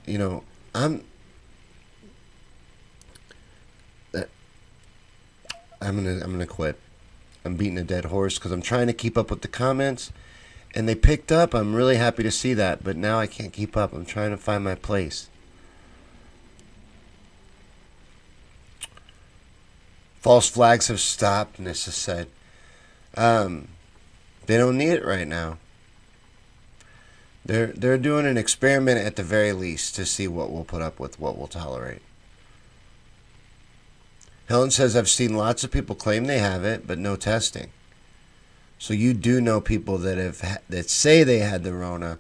I'm gonna quit. I'm beating a dead horse because I'm trying to keep up with the comments. And they picked up. I'm really happy to see that. But now I can't keep up. I'm trying to find my place. False flags have stopped, Nissa said. They don't need it right now. They're doing an experiment at the very least to see what we'll put up with, what we'll tolerate. Helen says, I've seen lots of people claim they have it, but no testing. So you do know people that say they had the Rona,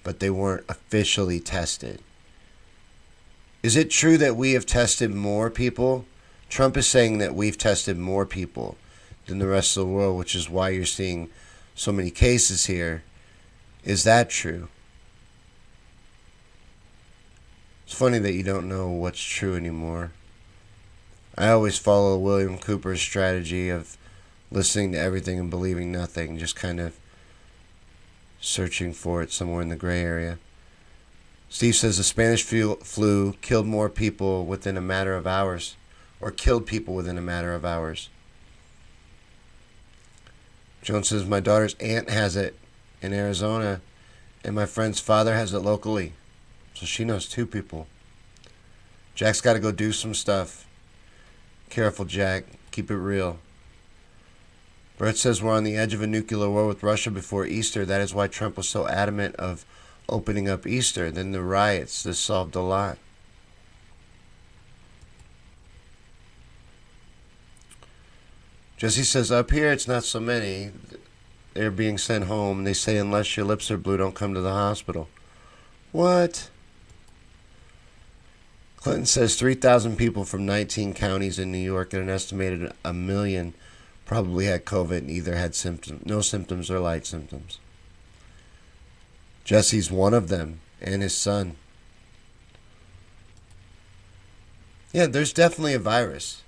but they weren't officially tested. Is it true that we have tested more people? Trump is saying that we've tested more people than the rest of the world, which is why you're seeing so many cases here. Is that true? It's funny that you don't know what's true anymore. I always follow William Cooper's strategy of listening to everything and believing nothing, just kind of searching for it somewhere in the gray area. Steve says the Spanish flu killed more people within a matter of hours, or killed people within a matter of hours. Joan says, my daughter's aunt has it in Arizona, and my friend's father has it locally. So she knows two people. Jack's got to go do some stuff. Careful, Jack. Keep it real. Brett says we're on the edge of a nuclear war with Russia before Easter. That is why Trump was so adamant of opening up Easter. Then the riots. This solved a lot. Jesse says, up here it's not so many. They're being sent home. They say unless your lips are blue, don't come to the hospital. What? Clinton says 3,000 people from 19 counties in New York and an estimated 1 million probably had COVID and either had no symptoms or light symptoms. Jesse's one of them, and his son. Yeah, there's definitely a virus.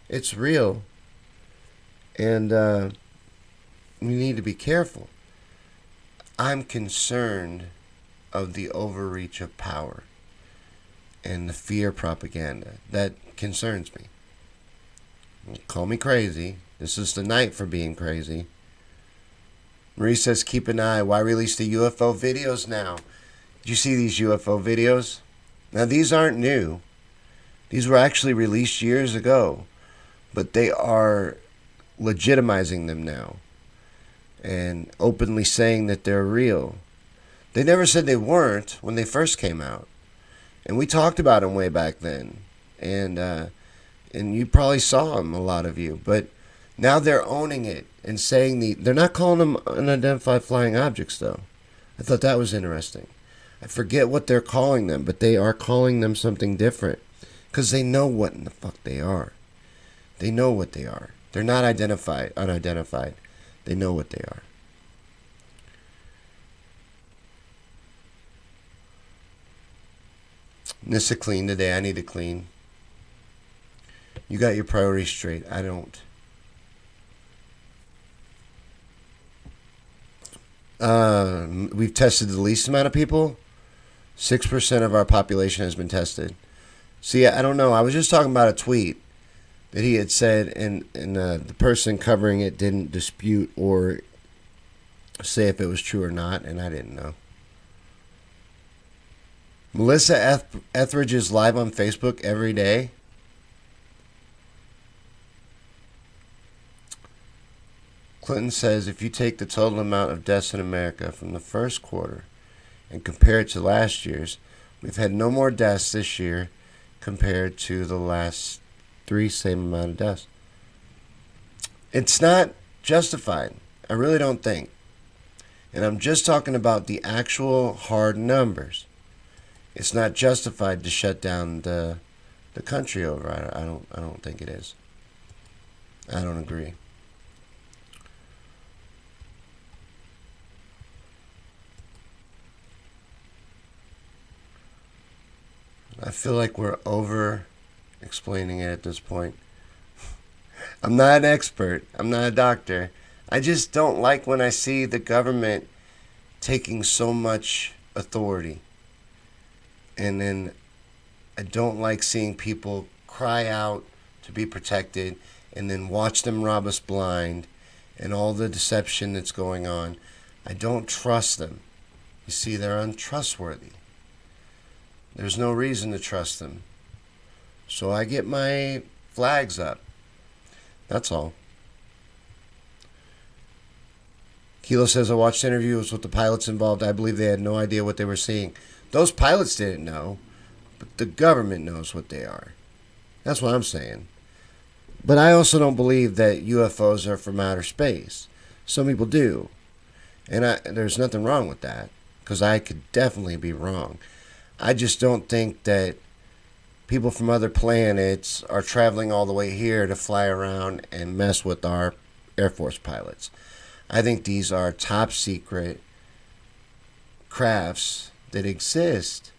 It's real. And we need to be careful. I'm concerned of the overreach of power and the fear propaganda. That concerns me. Call me crazy. This is the night for being crazy. Marie says, keep an eye. Why release the UFO videos now? Did you see these UFO videos? Now, these aren't new. These were actually released years ago. But they are legitimizing them now. and openly saying that they're real. They never said they weren't when they first came out. And we talked about them way back then. And you probably saw them, a lot of you. But now they're owning it and saying they're not calling them unidentified flying objects, though. I thought that was interesting. I forget what they're calling them, but they are calling them something different because they know what in the fuck they are. They know what they are. They're not unidentified. They know what they are. Nissa clean today. I need to clean. You got your priorities straight. I don't. We've tested the least amount of people. 6% of our population has been tested. See, I don't know. I was just talking about a tweet that he had said, and the person covering it didn't dispute or say if it was true or not, and I didn't know. Melissa Etheridge is live on Facebook every day. Clinton says if you take the total amount of deaths in America from the first quarter and compare it to last year's, we've had no more deaths this year compared to the last 3 same amount of deaths. It's not justified. I really don't think. And I'm just talking about the actual hard numbers. It's not justified to shut down the country over. I don't think it is. I don't agree. I feel like we're over explaining it at this point. I'm not an expert. I'm not a doctor. I just don't like when I see the government taking so much authority. And then I don't like seeing people cry out to be protected and then watch them rob us blind and all the deception that's going on. I don't trust them. You see, they're untrustworthy. There's no reason to trust them. So I get my flags up. That's all. Kilo says, I watched interviews with the pilots involved. I believe they had no idea what they were seeing. Those pilots didn't know, but the government knows what they are. That's what I'm saying. But I also don't believe that UFOs are from outer space. Some people do. And there's nothing wrong with that, because I could definitely be wrong. I just don't think that people from other planets are traveling all the way here to fly around and mess with our Air Force pilots. I think these are top secret crafts that exist,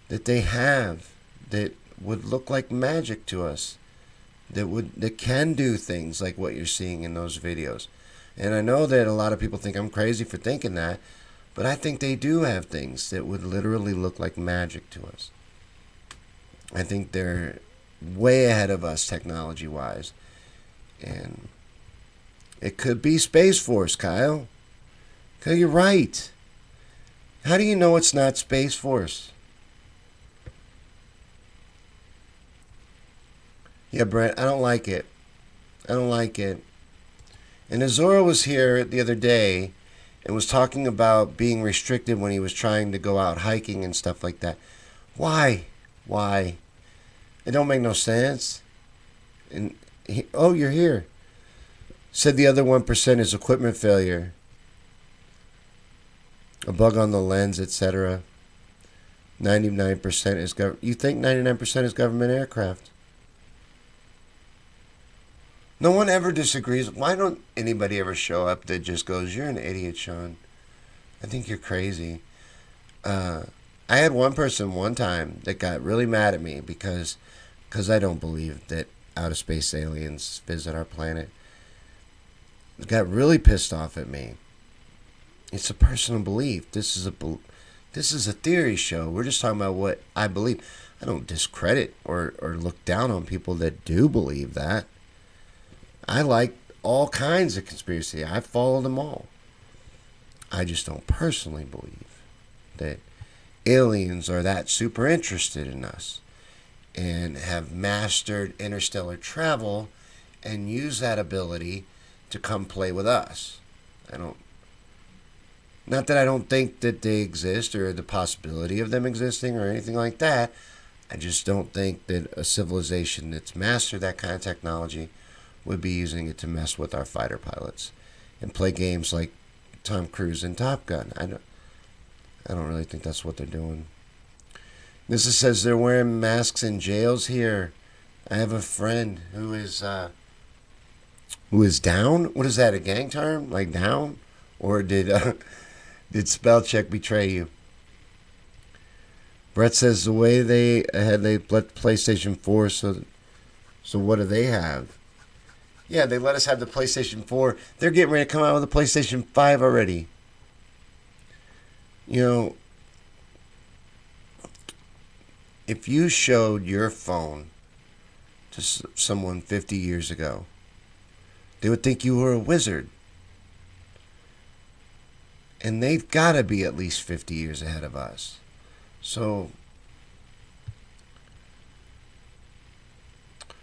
that they have, that would look like magic to us, that can do things like what you're seeing in those videos. And I know that a lot of people think I'm crazy for thinking that, but I think they do have things that would literally look like magic to us. I think they're way ahead of us technology-wise. And it could be Space Force, Kyle. Kyle, you're right. How do you know it's not Space Force? Yeah, Brent, I don't like it. I don't like it. And Azora was here the other day and was talking about being restricted when he was trying to go out hiking and stuff like that. Why? Why? It don't make no sense. And oh, you're here. Said the other 1% is equipment failure, a bug on the lens, etc. 99% is You think 99% is government aircraft? No one ever disagrees. Why don't anybody ever show up that just goes, "You're an idiot, Shawn. I think you're crazy." I had one person one time that got really mad at me because I don't believe that outer space aliens visit our planet. Got really pissed off at me. It's a personal belief. This is a theory show. We're just talking about what I believe. I don't discredit or look down on people that do believe that. I like all kinds of conspiracy. I follow them all. I just don't personally believe that aliens are that super interested in us and have mastered interstellar travel and use that ability to come play with us. I don't. Not that I don't think that they exist or the possibility of them existing or anything like that. I just don't think that a civilization that's mastered that kind of technology would be using it to mess with our fighter pilots and play games like Tom Cruise and Top Gun. I don't really think that's what they're doing. This says they're wearing masks in jails here. I have a friend who is down. What is that? A gang term? Like down? Or did spell check betray you? Brett says the way they let PlayStation 4, so what do they have? Yeah, they let us have the PlayStation 4. They're getting ready to come out with a PlayStation 5 already. You know, if you showed your phone to someone 50 years ago, they would think you were a wizard. And they've got to be at least 50 years ahead of us. So,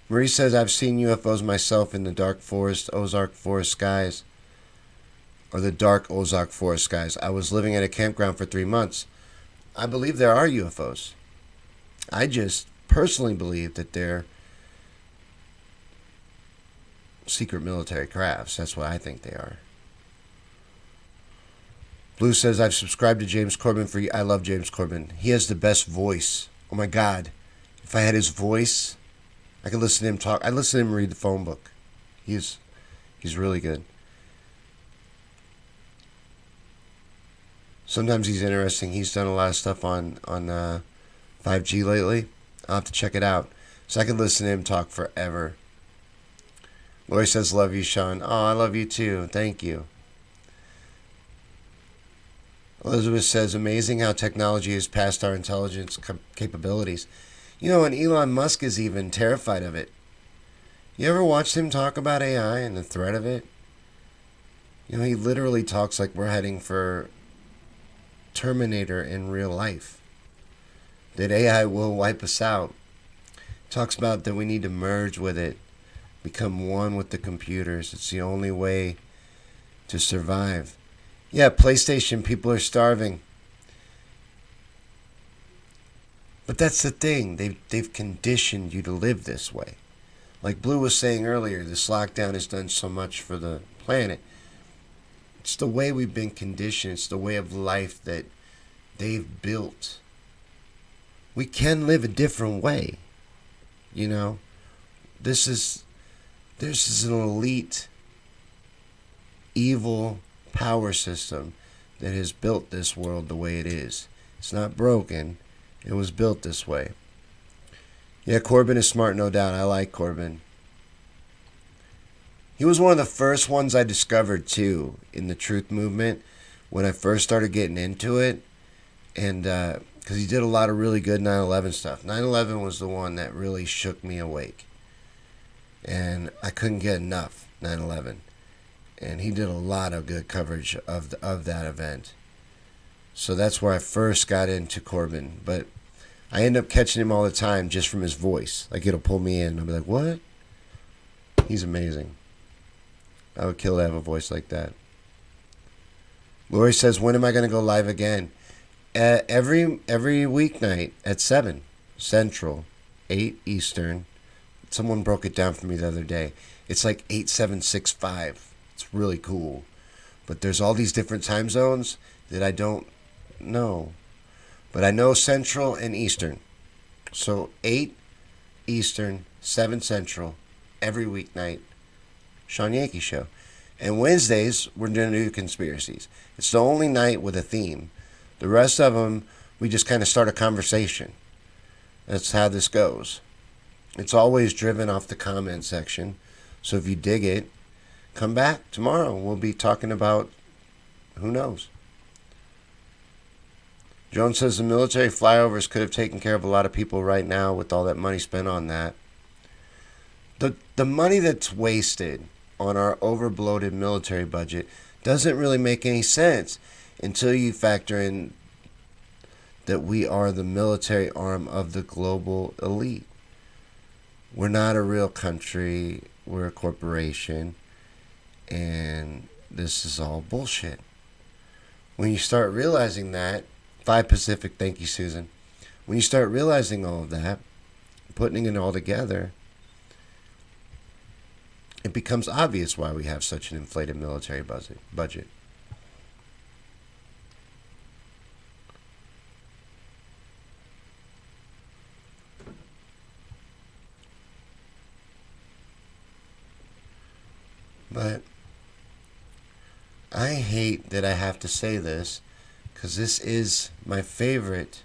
Marie says, I've seen UFOs myself in the dark forest, Ozark forest skies, or the dark Ozark forest skies. I was living at a campground for 3 months. I believe there are UFOs. I just personally believe that they're secret military crafts. That's what I think they are. Blue says, I've subscribed to James Corbin for you. I love James Corbin. He has the best voice. Oh my God. If I had his voice, I could listen to him talk. I'd listen to him read the phone book. He's really good. Sometimes he's interesting. He's done a lot of stuff on 5G lately. I'll have to check it out. So I could listen to him talk forever. Lori says, love you, Shawn. Oh, I love you too. Thank you. Elizabeth says, amazing how technology has passed our intelligence capabilities. You know, and Elon Musk is even terrified of it. You ever watched him talk about AI and the threat of it? You know, he literally talks like we're heading for Terminator in real life. That AI will wipe us out. Talks about that we need to merge with it, become one with the computers. It's the only way to survive. Yeah, PlayStation, people are starving. But that's the thing. They've conditioned you to live this way. Like Blue was saying earlier, this lockdown has done so much for the planet. It's the way we've been conditioned. It's the way of life that they've built. We can live a different way. You know? This is an elite, evil power system that has built this world the way it is. It's not broken. It was built this way. Yeah, Corbin is smart, no doubt. I like Corbin. He was one of the first ones I discovered, too, in the truth movement when I first started getting into it. And because he did a lot of really good 9/11 stuff. 9/11 was the one that really shook me awake. And I couldn't get enough 9/11. And he did a lot of good coverage of that event. So that's where I first got into Corbin. But I end up catching him all the time just from his voice. Like, it'll pull me in. I'll be like, what? He's amazing. I would kill to have a voice like that. Lori says, when am I going to go live again? Every weeknight at 7 Central, 8 Eastern. Someone broke it down for me the other day. It's like 8765. It's really cool. But there's all these different time zones that I don't know. But I know Central and Eastern. So 8 Eastern, 7 Central, every weeknight. Shawn Yankey Show. And Wednesdays, we're going to do conspiracies. It's the only night with a theme. The rest of them, we just kind of start a conversation. That's how this goes. It's always driven off the comment section. So if you dig it, come back tomorrow. We'll be talking about who knows. Joan says the military flyovers could have taken care of a lot of people right now with all that money spent on that. The money that's wasted on our overbloated military budget doesn't really make any sense until you factor in that we are the military arm of the global elite. We're not a real country. We're a corporation. And this is all bullshit. When you start realizing that, 5 Pacific, thank you, Susan. When you start realizing all of that, putting it all together, it becomes obvious why we have such an inflated military budget. But I hate that I have to say this, because this is my favorite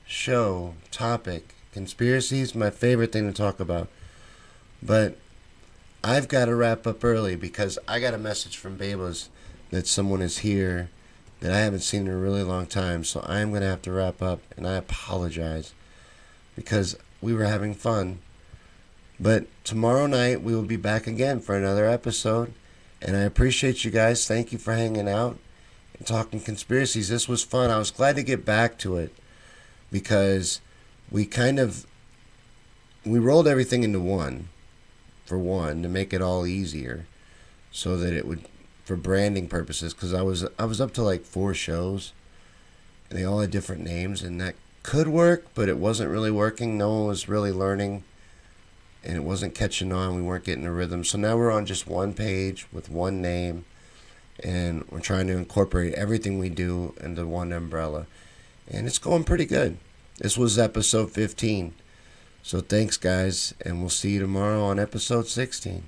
show topic. Conspiracies, my favorite thing to talk about. But I've got to wrap up early because I got a message from Babas that someone is here that I haven't seen in a really long time. So I'm going to have to wrap up, and I apologize because we were having fun. But tomorrow night we will be back again for another episode. And I appreciate you guys. Thank you for hanging out and talking conspiracies. This was fun. I was glad to get back to it because we rolled everything into one, for one, to make it all easier so that it would, for branding purposes, because I was up to like 4 shows and they all had different names, and that could work, but it wasn't really working. No one was really learning and it wasn't catching on. We weren't getting a rhythm. So now we're on just one page with one name, and we're trying to incorporate everything we do into one umbrella, and it's going pretty good. This was episode 15. So thanks, guys, and we'll see you tomorrow on episode 16.